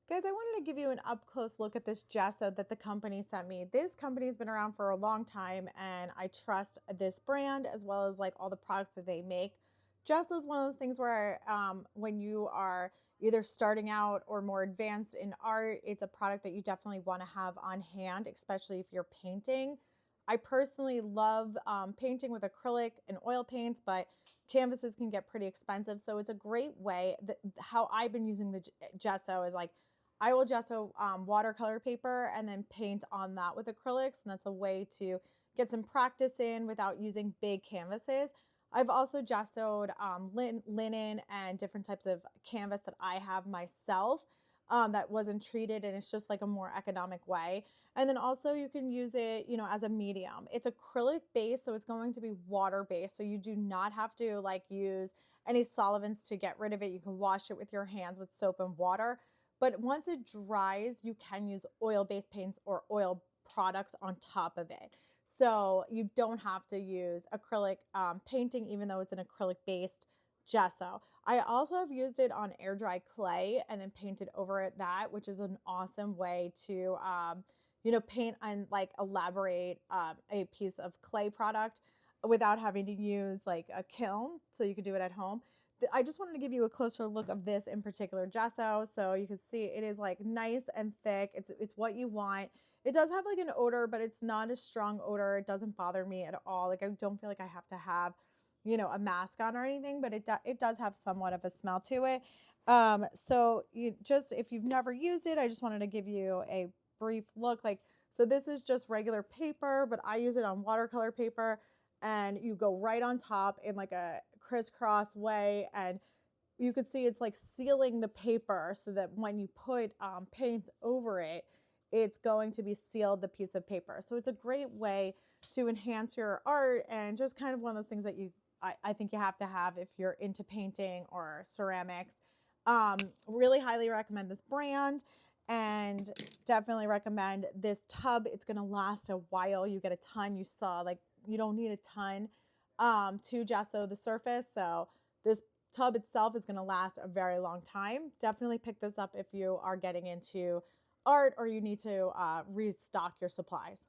Guys, I wanted to give you an up close look at this gesso that the company sent me. This company has been around for a long time and I trust this brand as well as like all the products that they make. Gesso is one of those things where when you are either starting out or more advanced in art, it's a product that you definitely want to have on hand, especially if you're painting. I personally love painting with acrylic and oil paints, but canvases can get pretty expensive. So it's a great way that how I've been using the gesso is like I will gesso watercolor paper and then paint on that with acrylics. And that's a way to get some practice in without using big canvases. I've also gessoed linen and different types of canvas that I have myself that wasn't treated, and it's just like a more economic way. And then also you can use it, as a medium. It's acrylic based, so it's going to be water based. So you do not have to like use any solvents to get rid of it. You can wash it with your hands with soap and water. But once it dries, you can use oil-based paints or oil products on top of it. So you don't have to use acrylic painting, even though it's an acrylic-based gesso. I also have used it on air dry clay and then painted over it that, which is an awesome way to, paint and like elaborate a piece of clay product without having to use like a kiln. So you could do it at home. I just wanted to give you a closer look of this in particular gesso. So you can see it is like nice and thick. It's what you want. It does have like an odor, but it's not a strong odor. It doesn't bother me at all. Like I don't feel like I have to have, a mask on or anything, but it does have somewhat of a smell to it. So if you've never used it, I just wanted to give you a brief look. So this is just regular paper, but I use it on watercolor paper, and you go right on top in like a crisscross way, and you could see it's like sealing the paper so that when you put paint over it, it's going to be sealed the piece of paper. So it's a great way to enhance your art, and just kind of one of those things that I think you have to have if you're into painting or ceramics. Really highly recommend this brand, and definitely recommend this tub. It's going to last a while. You get a ton. You saw like you don't need a ton to gesso the surface. So this tub itself is going to last a very long time. Definitely pick this up if you are getting into art or you need to restock your supplies.